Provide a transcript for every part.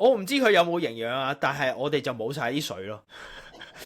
我唔知佢有冇營養啊，但係我哋就冇晒啲水咯。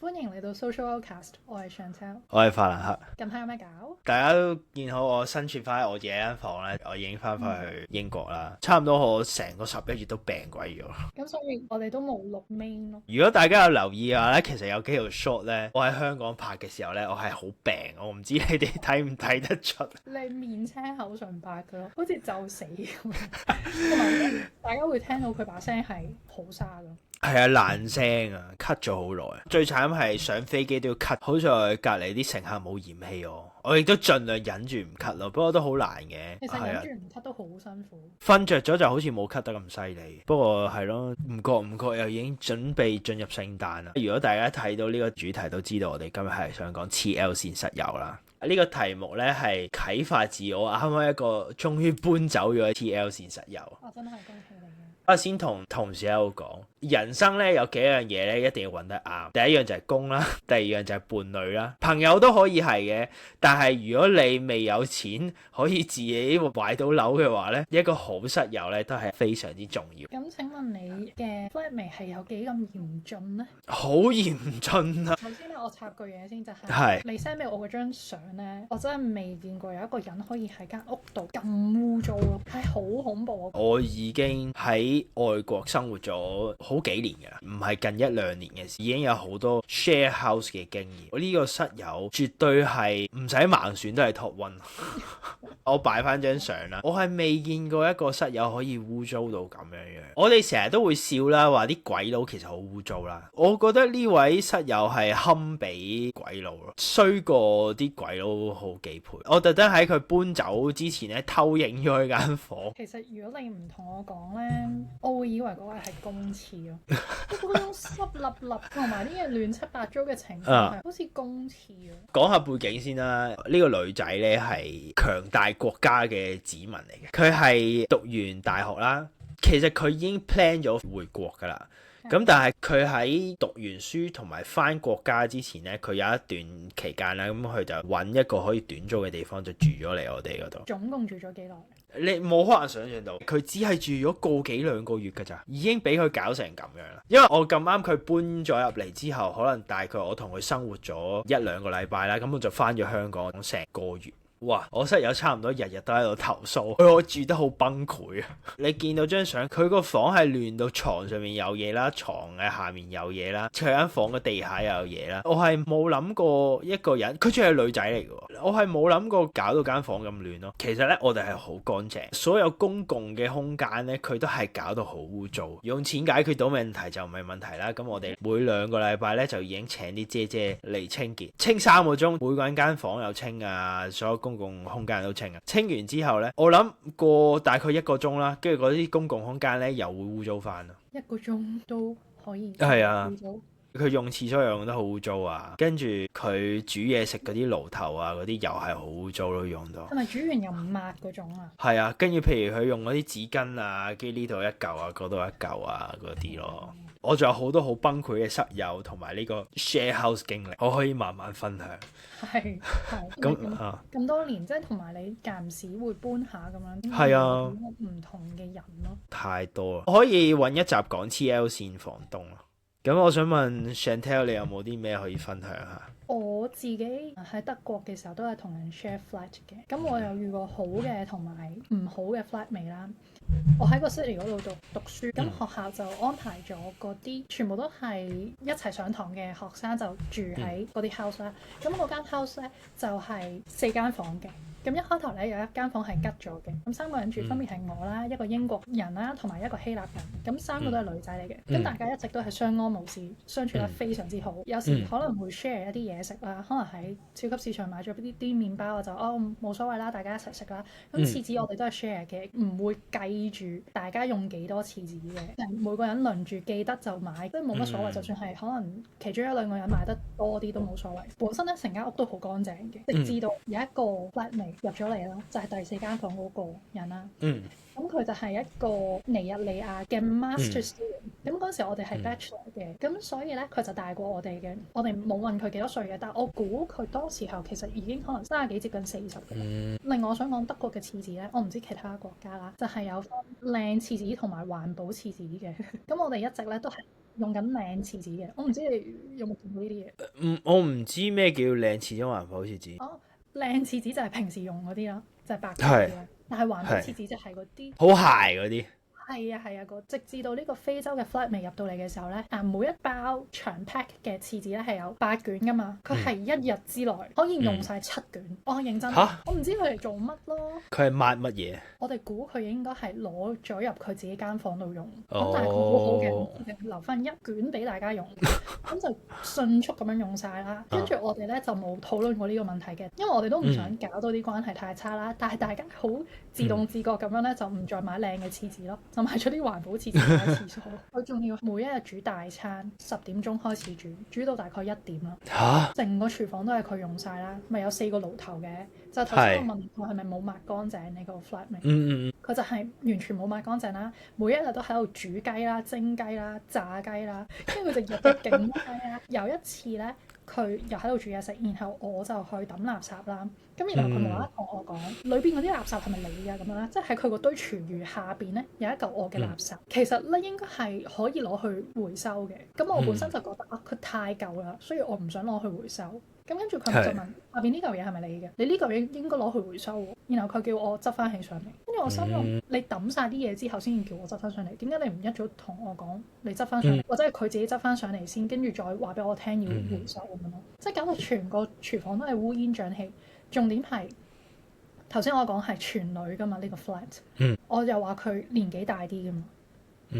歡迎嚟到 Social Outcast，我係 Chantel，我係法蘭克。近排有咩搞？大家都見好我身處翻喺我自己間房咧，我已經翻返去英國啦。差唔多我成個11月都病鬼咗。咁所以我哋都冇錄 main 咯。如果大家有留意嘅話咧，其實有幾條 shot 咧，我喺香港拍嘅時候咧，我係好病，我唔知你哋睇唔睇得出。你面青口唇白嘅咯，好似就死咁。同埋大家會聽到佢把聲係好沙㗎。係啊，爛聲啊，咳咗好耐。最慘係上飛機都要咳，好在隔離啲乘客冇嫌棄我亦都盡量忍住唔咳咯。不過都好難嘅。其實忍住唔咳都好辛苦。瞓着咗就好似冇咳得咁犀利。不過係咯，唔覺又已經準備進入聖誕啦。如果大家睇到呢個主題都知道，我哋今日係想講黐 L 線室友啦。呢個題目呢係啟發自我啱啱一個終於搬走咗嘅黐 L 線室友。我真係恭喜你。我先同同事喺度講，人生咧有幾樣嘢咧一定要揾得啱。第一樣就係工啦，第二樣就係伴侶啦，朋友都可以係嘅。但係如果你未有錢可以自己買到樓嘅話咧，一個好室友咧都係非常之重要。咁請問你嘅 flatmate 係有幾咁嚴峻呢？好嚴峻啊！首先咧，我插句嘢先，就係你 send 俾我嗰張相咧，我真係未見過有一個人可以喺間屋度咁污糟咯，係好恐怖啊！我已經喺外國生活咗好幾年㗎啦，唔係近1-2年嘅事，已經有好多 share house 嘅經驗。我呢個室友絕對係唔使盲選都係 top one。我擺翻張相啦，我係未見過一個室友可以污糟到咁樣樣。我哋成日都會笑啦，話啲鬼佬其實好污糟啦。我覺得呢位室友係堪比鬼佬咯，衰過啲鬼佬好幾倍。我特登喺佢搬走之前咧偷影咗佢間房。其實如果你唔同我講咧，我會以為嗰位係公廁咯，嗰種濕立立同埋啲嘢亂七八糟嘅情況係好似公廁啊。講下背景先啦，呢個女仔呢係強大國家嘅子民嚟嘅，佢係讀完大學啦，其實佢已經 plan 咗回國噶啦。咁但係佢喺讀完書同埋返國家之前呢，佢有一段期間啦，咁佢就揾一個可以短租嘅地方就住咗嚟我哋嗰度。總共住咗幾耐？你冇可能想象到，佢只係住咗個幾兩個月㗎咋，已經俾佢搞成咁樣啦。因為我咁啱佢搬咗入嚟之後，可能大概我同佢生活咗1-2個禮拜啦，咁我就返咗香港成個月。哇！我室友差唔多日日都喺度投訴，我住得好崩潰啊！你見到張相，佢個房係亂到床上面有嘢啦，床嘅下面有嘢啦，佢間房嘅地下又有嘢啦。我係冇諗過一個人，佢仲係女仔嚟嘅，我係冇諗過搞到間房咁亂咯。其實呢，我哋係好乾淨，所有公共嘅空間呢，佢都係搞到好污糟。用錢解決到問題就唔係問題啦。咁我哋每2個禮拜呢，就已經請啲姐姐嚟清潔，清3個鐘，每個人間房又清啊，所有公共空間都清啊。清完之後呢，我諗過大概1個鐘啦，跟住嗰啲公共空間呢，又會污糟翻咯。1個鐘都可以係啊，佢用廁所又用得好污糟啊，跟住佢煮嘢食嗰啲爐頭啊嗰啲又係好污糟咯，用到。係咪煮完又唔抹嗰種啊？係啊，跟住譬如佢用嗰啲紙巾啊，跟住呢度一嚿啊，嗰度一嚿啊嗰啲咯。我仲有好多好崩潰嘅室友同埋呢個 share house 經歷，我可以慢慢分享。係咁多年，即係同埋你間唔時會搬下咁樣。係啊，唔同嘅人咯。太多啦，我可以揾一集講 TL 線房東咯。咁我想問 Chantel， 你有冇啲咩可以分享下？我自己喺德國嘅時候都係同人 share flat 嘅，咁我有遇過好嘅同埋唔好嘅 flatmate 啦。我喺個 city 嗰度讀書，咁學校就安排咗嗰啲全部都係一齊上堂嘅學生就住喺嗰啲 house 啦。咁嗰間 house 咧就係4間房嘅。咁一開頭咧有一間房係吉咗嘅，咁3個人住分別係我啦、一個英國人啦同埋一個希臘人，咁3個都係女仔嚟嘅，咁大家一直都係相安無事，相處得非常之好。有時可能會 share 一啲嘢食啦，可能喺超級市場買咗啲麵包，我就冇所謂啦，大家一齊食啦。咁廁紙我哋都係 share 嘅，唔會計住大家用幾多廁紙嘅，每個人輪住記得就買，都冇乜所謂。就算係可能其中1-2個人買得多啲都冇所謂。本身咧成間屋都好乾淨嘅，直至到有一個 flatmate入咗嚟啦，就係第4間房嗰個人啦。咁佢就係一個尼日利亞嘅 master student，咁嗰陣時我哋係 bachelor 嘅，咁所以咧佢就大過我哋嘅。我哋冇問佢幾多歲嘅，但係我估佢當時候其實已經可能30幾接近40嘅。另外我想講德國嘅廁紙咧，我唔知其他國家啦，就係有分靚廁紙同埋環保廁紙嘅。咁我哋一直咧都係用緊靚廁紙嘅。我唔知你有冇見到呢啲嘢？我唔知咩叫靚廁紙環保廁紙。哦，靚廁紙就係平時用嗰啲啦，就係白色係嘅。但係環保廁紙就係嗰啲。好鞋嗰啲。係啊係啊，直至到呢個非洲嘅 flight 未入到嚟嘅時候咧，每一包長 pack 嘅廁紙咧係有8卷噶嘛，佢係1日之內可以用晒7卷。我認真，我唔知佢哋做乜咯。佢係抹乜嘢？我哋估佢應該係攞咗入佢自己間房度用，咁但係佢好好嘅，留翻1卷俾大家用，咁就迅速咁樣用晒啦。跟住我哋咧就冇討論過呢個問題嘅，因為我哋都唔想搞到啲關係太差啦。但係大家好自動自覺咁樣咧，就唔再買靚嘅廁紙咯。就買咗啲環保廁紙喺廁所。佢仲要每一日煮大餐，10點鐘開始煮到大概1點啦。成個廚房都係佢用晒啦，咪有4個爐頭嘅。就頭先我問佢係咪冇抹乾淨你個 flatmate，佢就係完全冇抹乾淨啦。每一日都喺度煮雞啦、蒸雞啦、炸雞啦，跟住佢就日日勁雞啦。有一次咧，佢又喺度煮嘢食，然後我就去抌垃圾啦。咁然後佢無啦啦同我講，裏邊嗰啲垃圾係咪你㗎咁樣啦？即係喺佢個堆廚餘下邊咧有一嚿我嘅垃圾，其實咧應該係可以攞去回收嘅。咁我本身就覺得佢太舊啦，所以我唔想攞去回收。咁跟住佢就問下邊呢嚿嘢係咪你嘅？你呢嚿嘢應該攞去回收喎。然後佢叫我執翻起上嚟，跟住我心諗你抌晒啲嘢之後先至叫我執翻上嚟，點解你唔一早同我講你執翻上嚟，或者係佢自己執翻上嚟先，跟住再話俾我聽要回收咁樣咯？即係搞到全個廚房都係烏煙瘴氣。重點係頭先我講係全女噶嘛呢個 flat，我又話佢年紀大啲噶嘛，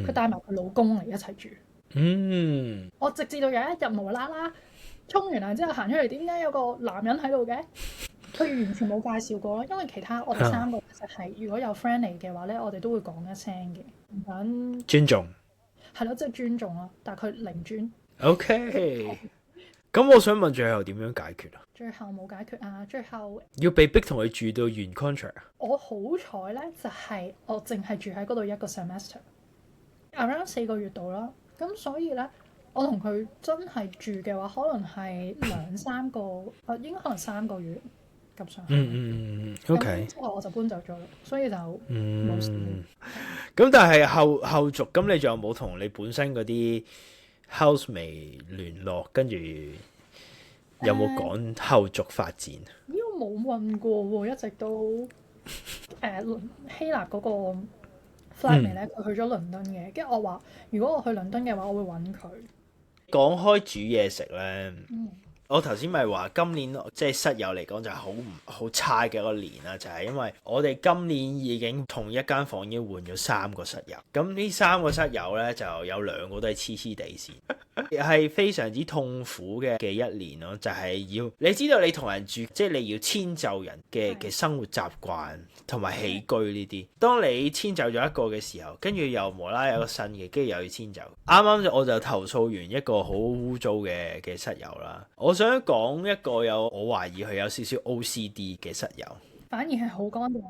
佢帶埋佢老公嚟一齊住。我直至到有一日無啦啦沖完涼之後行出嚟，點解有個男人喺度嘅？佢完全冇介紹過咯，因為其他我哋3個其實係如果有 friend 嚟嘅話咧，我哋都會講一聲嘅，唔想尊重。係咯，即係尊重咯，但係佢零尊。OK。咁我想問最後點樣解決啊？最後冇解決啊！最後要被逼同佢住到完 contract。我好彩咧，就係我淨係住喺嗰度1個 semester，around 4個月度啦。咁所以咧，我同佢真係住嘅話，可能係2-3個，應該可能3個月咁上下。OK。之後我就搬走咗啦，所以就冇事。咁但係後續，咁你仲有冇同你本身嗰啲housemate 聯絡，跟住有冇講後續發展？呢個冇問過喎，一直都希臘嗰個 flatmate 咧，佢去咗倫敦嘅，跟住我話如果我去倫敦嘅話，我會揾佢。講開煮嘢食咧，我頭先咪話今年即係室友嚟講就係好差嘅一個年啦，就係因為我哋今年已經同一間房已經換咗3個室友，咁呢3個室友咧就有2個都係黐黐地線，係非常之痛苦嘅一年咯。就係要你知道你同人住，即係你要遷就人嘅生活習慣同埋起居呢啲。當你遷就咗一個嘅時候，跟住又無啦啦有個新嘅，跟住又要遷就。啱啱我就投訴完一個好污糟嘅室友啦。我想講一個我懷疑佢有少少 OCD 嘅室友，反而係好乾淨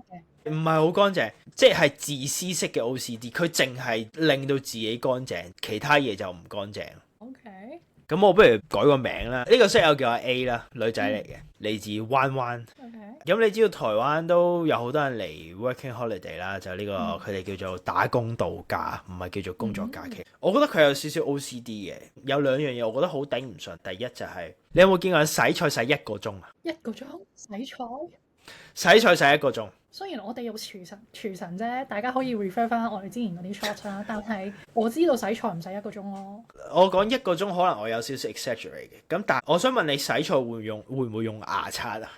嘅，唔係好乾淨，即係自私式嘅 OCD。佢淨係令到自己乾淨，其他嘢就唔乾淨。OK。咁我不如改個名啦，呢個室友叫阿 A 啦，女仔嚟嘅，嚟自灣灣。咁你知道台灣都有好多人嚟 working holiday 啦，就呢個佢哋叫做打工度假，唔係叫做工作假期。我覺得佢有少少 OCD 嘅，有2樣嘢我覺得好頂唔順。第一就係你有冇見過人洗菜洗1個鐘啊？1個鐘洗菜？洗菜洗1個鐘。雖然我哋有廚神啫，大家可以 refer 翻我哋之前嗰啲 shot 啦，但係我知道洗菜唔使1個鐘咯。我講1個鐘可能我有少少 exaggerate 嘅，咁但係我想問你洗菜會唔會用牙刷啊？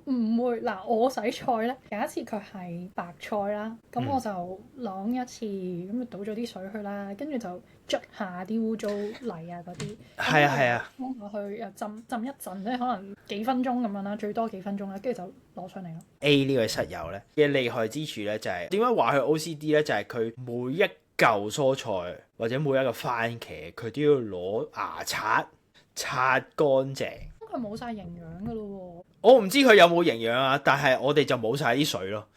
唔會。嗱，我洗菜咧，有一次佢係白菜啦，咁我就啷一次，咁就倒咗啲水去啦，跟住就捽下啲污糟泥啊嗰啲。係啊。放落去又浸一陣，即係可能幾分鐘咁樣啦，最多幾分鐘啦，跟住就攞上嚟咯。A 呢位室友咧嘅厲害之處咧就係點解話佢 OCD 咧？就係佢每一嚿蔬菜或者每一個番茄，佢都要攞牙刷擦乾淨。咁佢冇晒營養噶咯喎！我唔知佢有冇營養啊，但係我哋就冇晒啲水咯。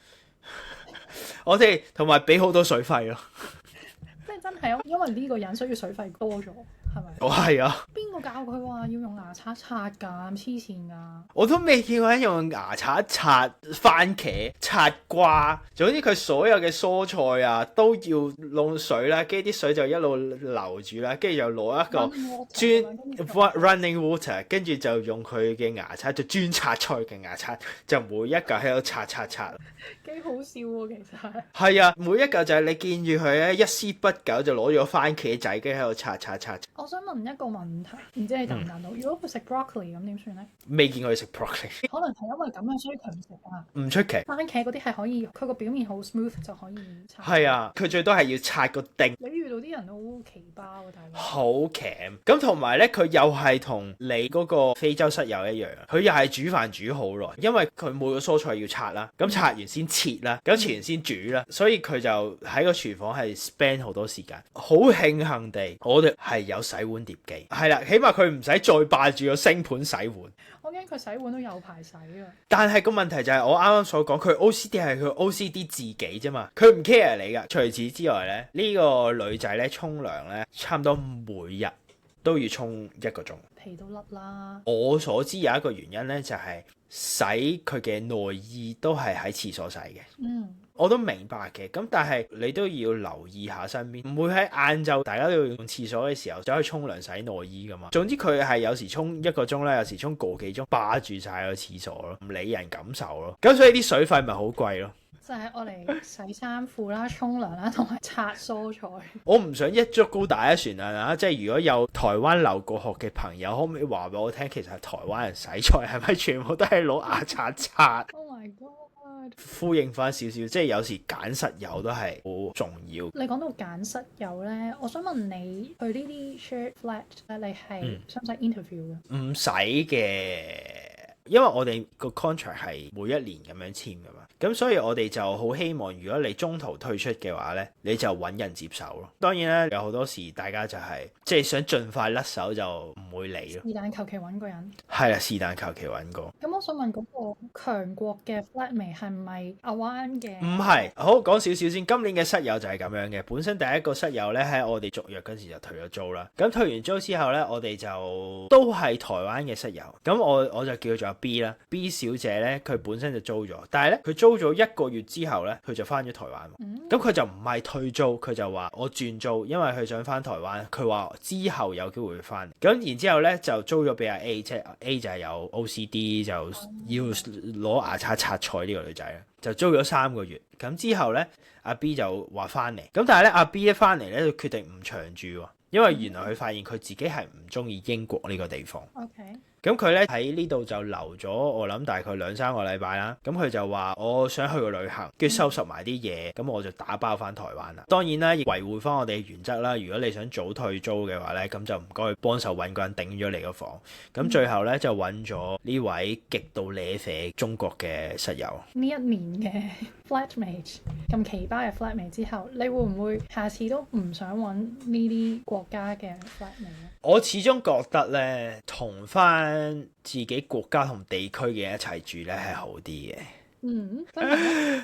我哋同埋俾好多水費咯。真係因為呢個人所以水費多咗，係咪？我係啊，邊個教佢話要用牙刷刷㗎？黐線㗎！我都未見過人用牙刷刷番茄、刷瓜，總之佢所有嘅蔬菜啊都要弄水啦，跟住啲水就一路流住啦，跟住又攞一個running water，跟住就用佢嘅牙刷，就專刷菜嘅牙刷，就每一嚿喺度刷。幾好笑喎，其實係啊，每一嚿就係你見住佢咧一絲不苟就攞咗番茄仔，跟住喺度刷。我想問一個問題，唔知你答唔答到？如果佢食 broccoli 咁點算咧？未見過佢食 broccoli，可能係因為咁樣，所以佢唔食啊。唔出奇。番茄嗰啲係可以，佢個表面好 smooth 就可以刷。係啊，佢最多係要刷個丁。你遇到啲人都好奇葩喎，大佬。好鉗咁，同埋咧，佢又係同你嗰個非洲室友一樣，佢又係煮飯煮好耐，因為佢每個蔬菜要刷啦，咁刷完先切啦，咁切完先煮啦，所以佢就喺個廚房係 spend 好多時間。好慶幸地，我哋係有洗碗碟機，係啦，起碼佢唔使再霸住個星盤洗碗。我驚佢洗碗都有排洗啊！但係個問題就係我啱啱所講，佢 OCD 係佢 OCD 自己啫嘛，佢唔 care 你噶。除此之外咧，呢個女仔咧沖涼咧，差唔多每日都要沖1個鐘，皮都甩啦。我所知有一個原因咧，就係洗佢嘅內衣都係喺廁所洗嘅。我都明白嘅，咁但係你都要留意下身邊，唔會喺晏晝大家都要用廁所嘅時候走去沖涼洗內衣噶嘛。總之佢係有時沖1個鐘啦，有時沖個幾鐘，霸住晒個廁所咯，唔理人感受咯。咁所以啲水費咪好貴咯。就係我嚟洗衫褲啦、沖涼啦，同埋拆蔬菜。我唔想一竹篙打一船啊！即係如果有台灣留過學嘅朋友，可唔可以話俾我聽，其實台灣人洗菜係咪全部都係攞牙刷刷？Oh my god！呼應翻少少，即係有時揀室友都係好重要。你講到揀室友咧，我想問你去呢啲 share flat 咧，你係使唔使 interview 嘅？唔使嘅，因為我哋個 contract 係每1年咁樣簽噶嘛。咁所以我哋就好希望，如果你中途退出嘅話呢，你就揾人接手咯。當然啦，有好多時大家就係即係想盡快甩手，就唔會理咯。是但求其揾個人。係啦，是但求其揾個。咁我想問嗰個強國嘅 flatmate 係唔係阿灣嘅？唔係，好講少少先。今年嘅室友就係咁樣嘅。本身第一個室友呢，喺我哋續約嗰時就退咗租啦。咁退完租之後呢，我哋就都係台灣嘅室友。咁我就叫做阿 B 啦。B 小姐呢，佢本身就租咗，但係呢，佢租咗1個月之後呢，佢就翻咗台灣。咁佢就唔係退租，佢就話我轉租，因為佢想翻台灣。佢話之後有機會翻。咁然之後呢，就租咗俾阿 A， 即係 A 就係有 OCD，就要攞牙刷刷菜呢個女仔啦，就租咗3個月。咁之後呢，阿 B 就話翻嚟。咁但係呢，阿 B 一翻嚟呢，就決定唔長住喎，因為原來佢發現佢自己係唔中意英國呢個地方。Okay. 咁佢咧喺呢度就留咗，我諗大概2-3個禮拜啦。咁佢就話我想去個旅行，跟住收拾埋啲嘢，咁我就打包翻台灣啦。當然啦，維護翻我哋嘅原則啦。如果你想早退租嘅話咧，咁就唔該幫手揾個人頂咗你個房。咁最後咧就揾咗呢位極度瀨啡中國嘅室友。呢一年嘅 flatmate 咁奇葩嘅 flatmate 之後，你會唔會下次都唔想揾呢啲國家嘅 flatmate 咧？我始終覺得咧，同翻自己國家同地區嘅人一齊住咧係好啲嘅。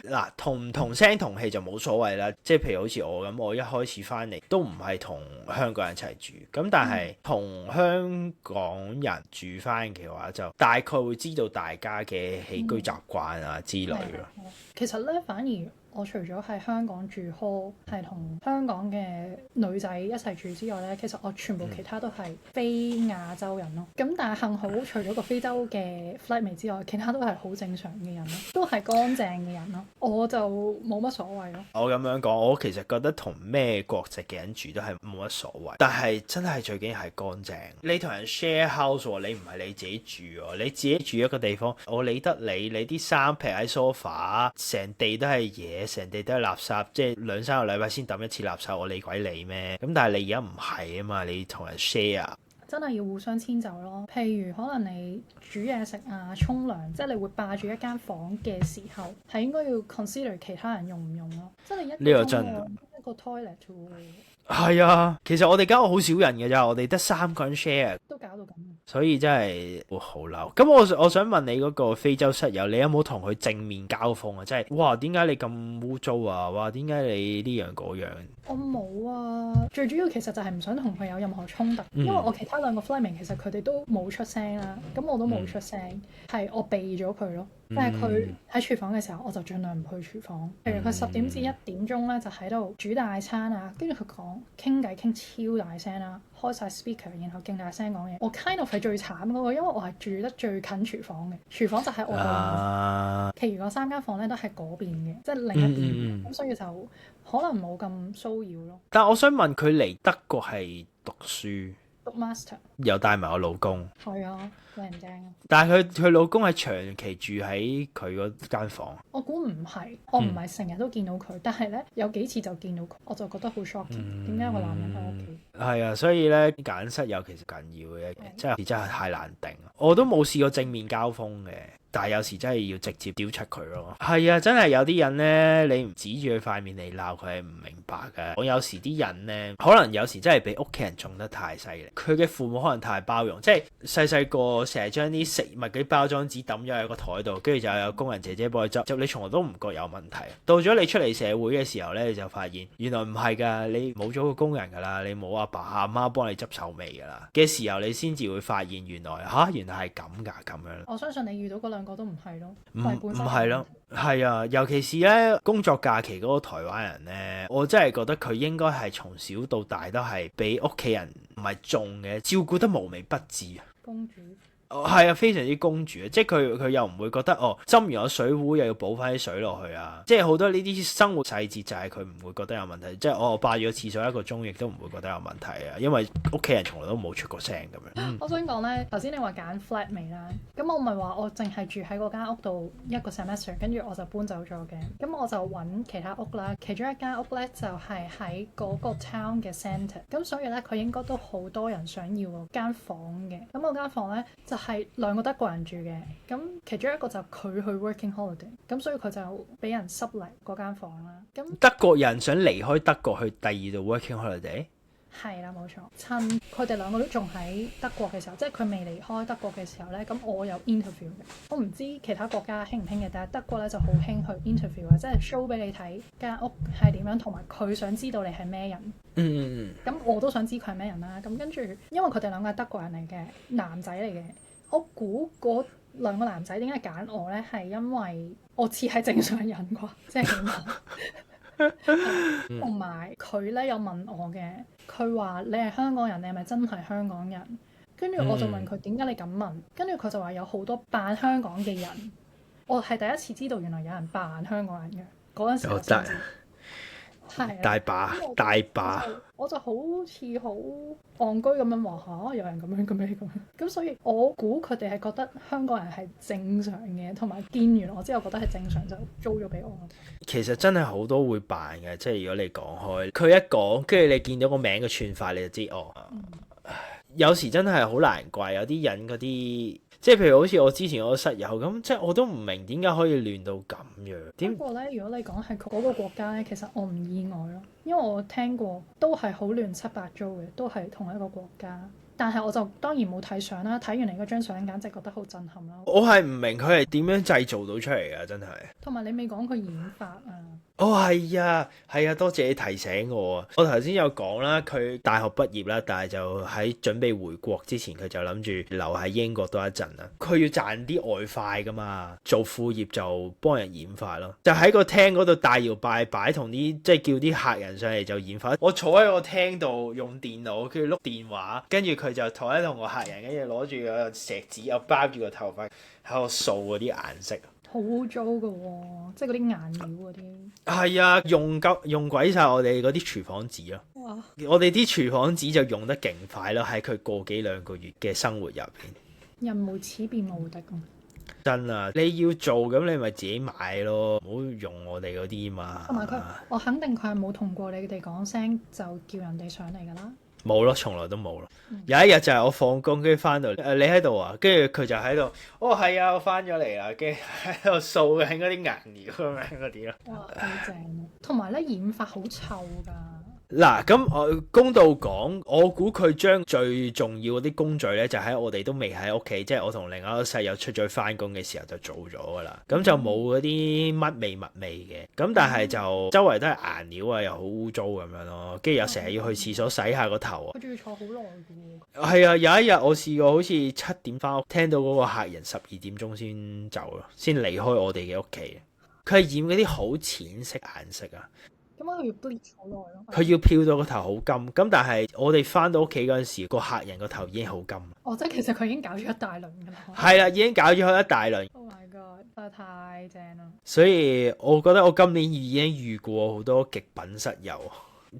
嗱，同唔同聲同氣就冇所謂啦。即係譬如好似我咁，我一開始翻嚟都唔係同香港人一齊住，咁但係同香港人住翻嘅話，就大概會知道大家嘅起居習慣啊之類咯。其實咧，反而我除咗喺香港住 hall 係同香港嘅女仔一齊住之外咧，其實我全部其他都係非亞洲人咯。咁但係幸好除咗個非洲嘅 flatmate 之外，其他都係好正常嘅人咯，都係乾淨嘅人咯。我就冇乜所謂咯。我咁樣講，我其實覺得同咩國籍嘅人住都係冇乜所謂，但係真係最緊要係乾淨。你同人 share house，你唔係你自己住喎，你自己住一個地方，我理得你啲衫劈喺 sofa，成地都係嘢。成地都係垃圾，即係2-3個禮拜先抌一次垃圾，我理鬼你咩？咁但係你而家唔係啊嘛，你同人 share，真係要互相遷就咯。譬如可能你煮嘢食啊、沖涼，即係你會霸住一間房嘅時候，係應該要 consider 其他人用唔用咯。即係你呢個真一個 toilet 喎。係啊，其實我哋間屋好少人嘅咋，我哋得3個人 share，都搞到咁。所以真係會好嬲。咁我想問你嗰個非洲室友，你有冇同佢正面交鋒啊？即係哇，點解你咁污糟啊？哇，點解你呢樣嗰樣？我冇啊，最主要其實就係唔想同佢有任何衝突，因為我其他兩個 flatmate 其實佢哋都冇出聲啦，咁我都冇出聲，係我避咗佢咯。但係佢喺廚房嘅時候，我就盡量唔去廚房。譬如佢10點至1點鐘咧，就喺度煮大餐啊，跟住佢講傾偈傾超大聲啦，開晒 speaker，然後勁大聲講嘢。我 kind of 係最慘嗰個，因為我係住得最近廚房嘅，廚房就喺我嗰邊，其餘嗰3間房咧都喺嗰邊嘅，即係另一邊，咁所以就可能冇咁騷擾咯。但係我想問佢嚟德國係讀書，讀 master，又帶埋我老公。係啊，靚唔正啊！但係佢老公係長期住喺佢嗰間房。我估唔係，我唔係成日都見到佢，但係咧有幾次就見到佢，我就覺得好 shocking。點解有個男人喺屋企？係啊，所以咧揀室友其實緊要嘅，真係太難定。我都冇試過正面交鋒嘅。但係有時真係要直接屌柒佢咯。係啊，真係有啲人呢，你唔指住佢塊面嚟鬧佢係唔明白嘅。我有時啲人呢，可能有時真係俾屋企人寵得太犀利，佢嘅父母可能太包容，即係細個成日將啲食物嗰啲包裝紙抌咗喺個台度，跟住就有工人姐姐幫佢執，就你從來都唔覺有問題。到咗你出嚟社會嘅時候呢，你就發現原來唔係㗎，你冇咗個工人㗎啦，你冇阿爸阿媽幫你執臭味㗎啦嘅時候，你先至會發現原來係咁㗎咁樣。我相信你遇到嗰兩個都唔係咯，唔係咯，係啊，尤其是咧工作假期嗰個台灣人咧，我真係覺得佢應該係從小到大都係俾屋企人唔係縱嘅，照顧得無微不至啊。公主。係啊，非常之公主啊！即係佢又唔會覺得斟完個水壺又要補翻啲水落去啊！即係好多呢啲生活細節就係佢唔會覺得有問題。即係我霸咗個廁所1個鐘，亦都唔會覺得有問題啊！因為屋企人從來都冇出過聲咁樣。我想講咧，頭先你話揀 flatmate 啦，咁我唔係話我淨係住喺嗰間屋度1個 semester， 跟住我就搬走咗嘅。咁我就揾其他屋啦，其中一間屋咧就係喺嗰個 town 嘅 centre，咁所以咧佢應該都好多人想要嗰間房嘅。咁嗰間房咧就係2個德國人住嘅，咁其中一個就佢去 working holiday，咁所以佢就俾人濕嚟嗰間房啦。咁德國人想離開德國去第二度 working holiday？ 係啦，冇錯。趁佢哋2個都仲喺德國嘅時候，即係佢未離開德國嘅時候咧，咁我有 interview 嘅。我唔知其他國家興唔興嘅，但係德國咧就好興去 interview 嘅，即係 show 俾你睇間屋係點樣，同埋佢想知道你係咩人。咁我都想知佢係咩人啦。咁跟住，因為佢哋2個係德國人嚟嘅，男仔嚟嘅。我估嗰2個男仔點解揀我咧？係因為我似係正常人啩，即係咁講。同埋佢咧有問我嘅，佢話你係香港人，你係咪真係香港人？跟住我就問佢點解你咁問？跟住佢就話有好多扮香港嘅人。我係第一次知道原來有人扮香港人嘅，嗰陣時我先知。係大把，我就好似好戇居咁樣話嚇，有人咁樣嘅咩咁？咁所以我估佢哋係覺得香港人係正常嘅，同埋見完我之後覺得係正常就租咗俾我。其實真係好多會扮嘅，即係如果你講開，佢一講，跟住你見到個名嘅串法，你就知有時真係好難怪有啲人嗰啲。即係譬如好似我之前嗰個室友咁，即係我都唔明點解可以亂到咁樣。不過咧，如果你講係嗰個國家咧，其實我唔意外咯，因為我聽過都係好亂七八糟嘅，都係同一個國家。但係我就當然冇睇相啦，睇完你嗰張相，簡直覺得好震撼啦。我係唔明佢係點樣製造到出嚟㗎，真係。同埋你未講佢染髮啊？係啊，多謝你提醒我啊！我頭先有講啦，佢大學畢業啦，但係就喺準備回國之前，佢就諗住留喺英國多一陣啦。佢要賺啲外快㗎嘛，做副業就幫人染髮咯，就喺個廳嗰度大搖大擺同啲即係叫啲客人上嚟就染髮。我坐喺個廳度用電腦，跟住碌電話，跟住佢就坐喺同個客人，跟住攞住個錫紙又包住個頭髮喺度掃嗰啲顏色。好污糟㗎喎，即係嗰啲顏料嗰啲。係啊，用鬼晒我哋嗰啲廚房紙咯。哇！我哋啲廚房紙就用得勁快咯，喺佢個幾2個月嘅生活入邊。人無恥便無敵啊！真啊，你要做咁你咪自己買咯，唔好用我哋嗰啲嘛。同埋佢，我肯定佢係冇同過你哋講聲就叫人哋上嚟㗎啦。冇咯，從來都冇咯。有一日就係我放工，跟住翻到嚟，你喺度啊？跟住佢就喺度，係啊，我翻咗嚟啦，跟住喺度掃緊嗰啲顏料咁樣嗰啲咯。哇，好正啊！同埋咧，染髮好臭㗎。嗱，咁我公道講，我估佢將最重要嗰啲工序咧，就喺我哋都未喺屋企，即係我同另外一個室友出咗去翻工嘅時候就做咗噶啦。咁就冇嗰啲乜味物味嘅。咁但係就周圍都係顏料啊，又好污糟咁樣咯。跟住又成日要去廁所洗下個頭啊。佢仲要坐好耐嘅喎。係啊，有一日我試過好似7點翻屋，聽到嗰個客人12點鐘先走咯，先離開我哋嘅屋企。佢係染嗰啲好淺色顏色啊。咁佢要 bleach 好耐咯。佢要漂到個頭好金，咁但係我哋翻到屋企嗰陣時，個客人個頭已經好金。哦，即係其實佢已經搞咗一大輪㗎啦。係啦，已經搞咗佢一大輪。Oh my god！真係太正啦。所以我覺得我今年已經遇過好多極品室友，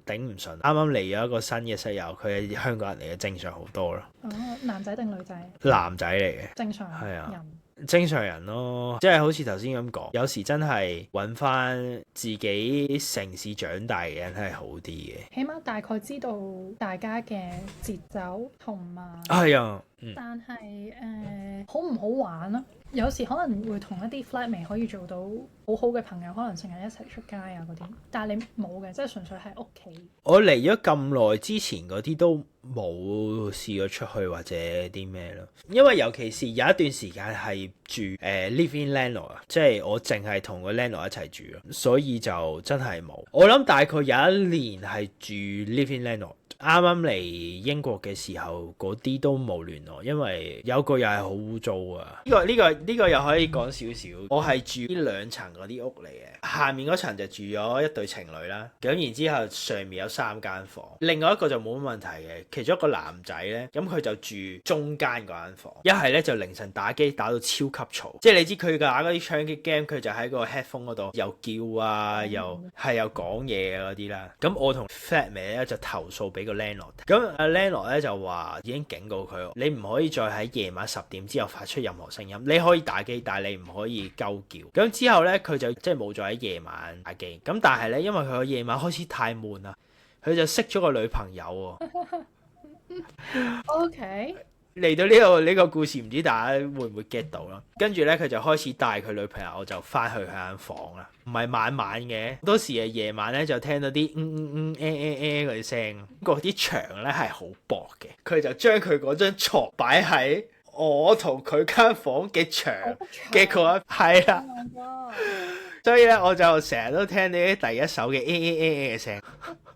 頂唔順。啱啱嚟咗一個新嘅室友，佢係香港人嚟嘅，正常好多啦。哦，男仔定女仔？男仔嚟嘅，正常係啊人。正常人咯，即係好似頭先咁講，有時真係揾翻自己城市長大嘅人係好啲嘅，起碼大概知道大家嘅節奏同埋，係啊，但係好唔好玩咯？有時可能會同一啲 flatmate 可以做到好好嘅朋友，可能成日一齊出街啊嗰啲，但係你冇嘅，即係純粹喺屋企。我嚟咗咁耐之前嗰啲都冇試過出去或者啲咩咯，因為尤其是有一段時間係住live-in landlord 啊，即係我淨係同個 landlord 一齊住咯，所以就真係冇。我諗大概有一年係住 live-in landlord。啱啱嚟英國嘅時候，嗰啲都冇聯絡，因為有個又係好污糟啊！呢個又可以講少少。我係住呢2層嗰啲屋嚟嘅，下面嗰層就住咗一對情侶啦。咁然之後上面有3間房，另外一個就冇乜問題嘅。其中一個男仔呢，咁佢就住中間嗰間房。一係呢，就凌晨打機打到超級嘈，即係你知佢打嗰啲槍擊 game，佢就喺個 headphone 嗰度又叫啊，又講嘢嗰啲啦。咁我同 flatmate 咧就投訴俾個 landlord， 咁阿 landlord 咧就話已經警告佢，你唔可以再喺夜晚10點之後發出任何聲音，你可以打機，但係你唔可以鳩叫。咁之後咧佢就即係冇再喺夜晚打機，咁但係咧因為佢個夜晚開始太悶啦，佢就識咗個女朋友喎。OK。嚟到呢個故事，唔知大家會唔會 get 到啦？跟住咧，佢就開始帶佢女朋友就翻去佢間房啦，唔係晚晚嘅，好多時係夜晚咧就聽到啲嗰啲聲，嗰啲牆咧係好薄嘅，佢就將佢嗰張牀擺喺我同佢間房嘅牆嘅嗰一係啦，所以咧我就成日都聽呢啲第一手嘅嘅聲。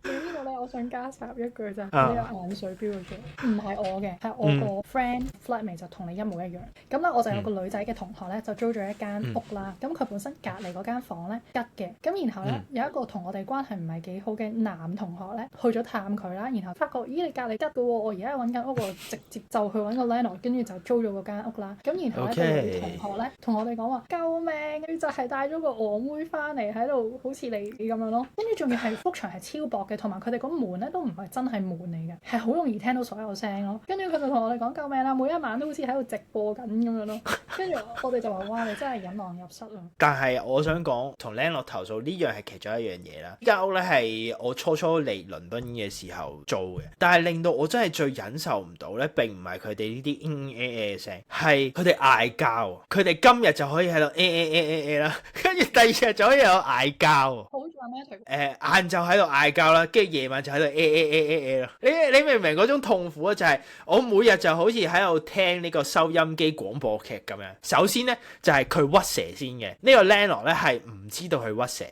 呢個咧，我想加插一句就係你有眼水標咗出，唔係我嘅，係我個 friend flatmate 就同你一模一樣。咁咧我就有個女仔嘅同學咧，就租咗一間屋啦。咁佢本身隔離嗰間房咧吉嘅，咁然後咧有一個同我哋關係唔係幾好嘅男同學咧，去咗探佢啦，然後發覺咦你隔離吉嘅喎，我而家揾緊屋喎，直接就去揾個 landlord，跟住就租咗嗰間屋啦。咁然後咧個女同學咧同我哋講話救命，佢就係帶咗個俄妹翻嚟喺度，好似你咁樣咯。跟住仲要係幅牆係超薄嘅。同埋佢哋個門咧都唔係真係門嚟嘅，係好容易聽到所有聲咯。跟住佢就同我哋講救命啦，每一晚都好似喺度直播緊咁樣咯。跟住我哋就話哇，你真係引狼入室啊！但係我想講同 landlord 投訴呢樣係其中一樣嘢啦。呢間屋咧係我初初嚟倫敦嘅時候租嘅，但係令到我真係最忍受唔到咧，並唔係佢哋呢啲聲，係佢哋嗌交。佢哋今日就可以喺度啦，跟住第二日就可以有嗌交。好晏晝喺度嗌交啦，跟住夜晚就喺度咯。你明唔明嗰種痛苦啊？就係我每日就好似喺度聽呢個收音機廣播劇咁樣。首先咧就係佢屈蛇先嘅，呢個 landlord 咧係唔知道佢屈蛇。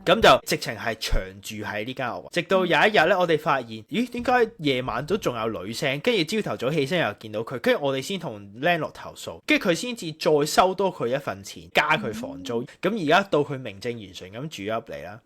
咁就直情係長住喺呢間屋，直到有一日咧，我哋發現，咦，點解夜晚都仲有女聲？跟住朝頭早起身又見到佢，跟住我哋先同 landlord 投訴，跟住佢先至再收多佢一份錢，加佢房租。咁而家到佢名正言順咁住入嚟啦，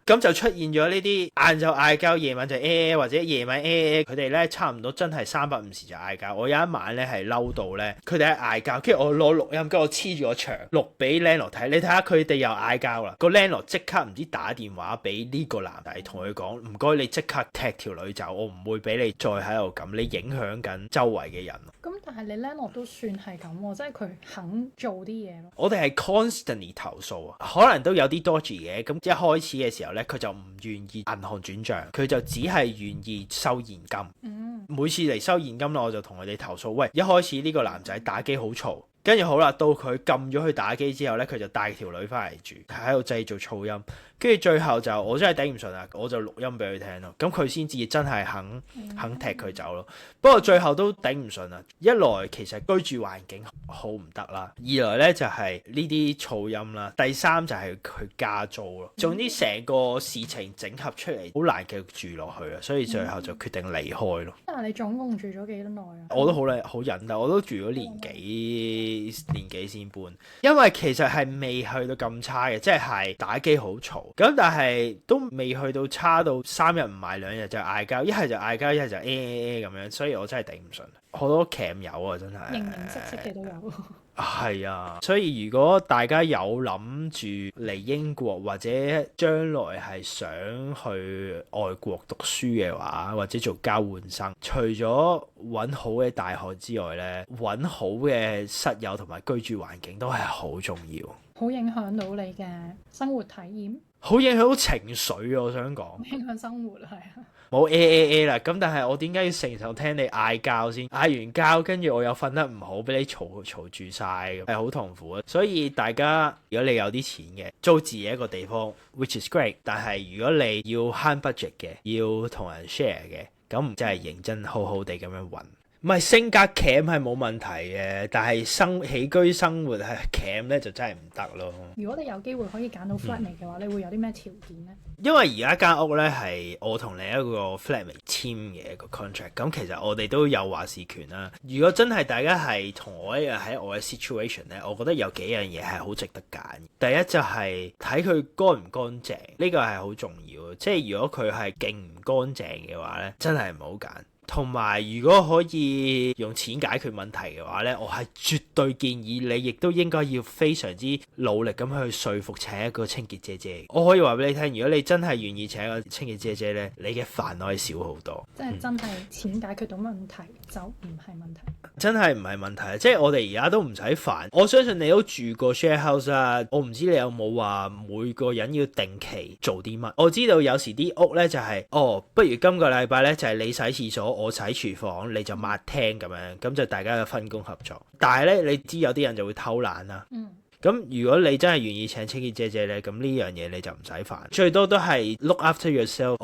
咁就出現咗呢啲晏晝嗌交，夜晚就或者夜晚佢哋咧差唔多真係350時就嗌交。我有一晚咧係嬲到咧，佢哋喺嗌交，跟住我攞錄音，跟住我黐住個牆錄俾 landlord 睇，你睇下佢哋又嗌交啦，個 landlord 即刻唔知打電話俾呢個男仔同佢講，唔該你即刻踢條女走，我唔會俾你再喺度咁，你影響緊周圍嘅人。咁但係你 landlord 都算係咁喎，即係佢肯做啲嘢咯。我哋係 constantly 投訴啊，可能都有啲 dodgy 嘅。咁一開始嘅時候咧，佢就唔願意銀行轉賬，佢就只係願意收現金。每次嚟收現金咧，我就同佢哋投訴，喂，一開始呢個男仔打機好嘈。跟住好啦，到佢撳咗去打機之後咧，佢就帶條女翻嚟住，喺度製造噪音。跟住最後就我真係頂唔順啦，我就錄音俾佢聽咯，咁佢先至真係肯踢佢走咯。不過最後都頂唔順啦，一來其實居住環境好唔得啦，二來咧就係呢啲噪音啦，第三就係佢加租咯。總之成個事情整合出嚟好難繼續住落去啊，所以最後就決定離開咯。但係你總共住咗幾耐啊？我都好忍得，我都住咗年幾先搬，因為其實係未去到咁差嘅，即係打機好嘈，咁但係都未去到差到3日唔埋2日就嗌交，一係就嗌交，一係就咁樣，所以我真係頂唔順。好多 cam 友啊，真係形形色色嘅都有。係啊，所以如果大家有諗住嚟英國或者將來係想去外國讀書嘅話，或者做交換生，除咗揾好嘅大學之外呢，揾好嘅室友同埋居住環境都係好重要，好影響到你嘅生活體驗，好影響到情緒啊！我想講，影響生活係啊。冇 A 啦，咁但係我點解要成日聽你嗌交先？嗌完交跟住我又瞓得唔好，俾你嘈住晒，係好痛苦啊！所以大家如果你有啲錢嘅，租自己一個地方 ，which is great。但係如果你要慳 budget 嘅，要同人 share 嘅，咁真係認真好好地咁樣揾。唔係性格鉗係冇問題嘅，但係起居生活係鉗咧就真係唔得咯。如果你有機會可以揀到 flatmate 嘅話，你會有啲咩條件呢？因為而家間屋咧係我同另一個 flatmate 簽嘅一個 contract，咁其實我哋都有話事權啦。如果真係大家係同我一樣喺我嘅 situation 咧，我覺得有幾樣嘢係好值得揀。第一就係睇佢乾唔乾淨，呢個係好重要。即係如果佢係勁唔乾淨嘅話咧，真係唔好揀。同埋如果可以用錢解決問題嘅話呢，我係絕對建議你亦都應該要非常之努力咁去說服請一個清潔姐姐。我可以話俾你聽，如果你真係願意請一個清潔姐姐呢，你嘅煩惱係少好多。即係真係錢解決到問題就唔係問題。真係唔係問題，即係我哋而家都唔使煩。我相信你都住過 share house 啊，我唔知你有冇話每個人要定期做啲乜。我知道有時啲屋呢就係不如今個禮拜呢就係你洗廁所，我洗廚房，你就抹廳咁樣，咁就大家嘅分工合作。但係呢，你知有啲人就會偷懶啦。咁如果你真係願意請清潔姐姐呢，咁呢樣嘢你就唔使煩，最多都係 look after yourself。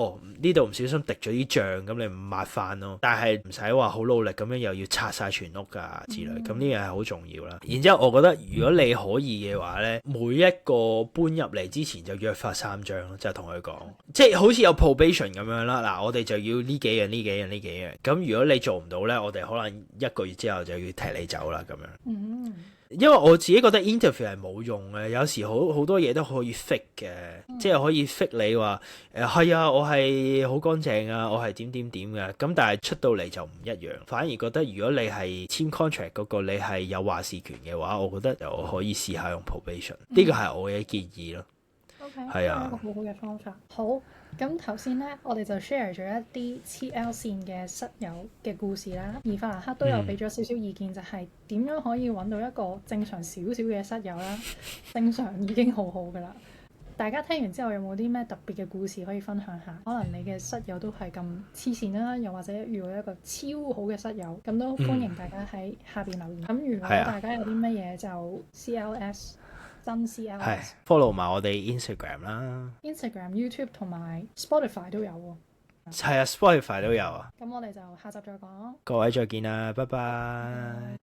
呢度唔小心滴咗啲醬，咁你唔抹翻咯。但係唔使話好努力咁樣又要拆晒全屋噶之類，咁呢樣係好重要啦。然之後我覺得如果你可以嘅話呢，每一個搬入嚟之前就約法3章，就同佢講，即係好似有 probation 咁樣啦。嗱，我哋就要呢幾樣呢幾樣呢幾樣。咁如果你做唔到呢，我哋可能1個月之後就要踢你走啦咁樣。因為我自己覺得 interview 係冇用嘅，有時好多嘢都可以 fake 嘅，即係可以 fake 你話係啊，我係好乾淨啊，我係點嘅，咁但係出到嚟就唔一樣。反而覺得如果你係簽 contract 嗰個，你係有話事權嘅話，我覺得就可以試下用 probation，呢個係我嘅建議咯。OK，係啊，一個好好嘅方法。好。咁頭先咧，我哋就 share 咗一啲 TL 線嘅室友嘅故事啦，而法蘭克都有俾咗少少意見，就係點樣可以揾到一個正常少少嘅室友啦。正常已經好好噶啦。大家聽完之後有冇啲咩特別嘅故事可以分享下？可能你嘅室友都係咁黐線啦，又或者遇到一個超好嘅室友，咁都歡迎大家喺下邊留言。咁如果大家有啲乜嘢就 CLS。真 CLS follow 埋我哋 Instagram 啦 ，Instagram、YouTube 同埋 Spotify 都有喎。係啊，Spotify 都有啊。咁我哋就下集再講。各位再見啦，拜拜。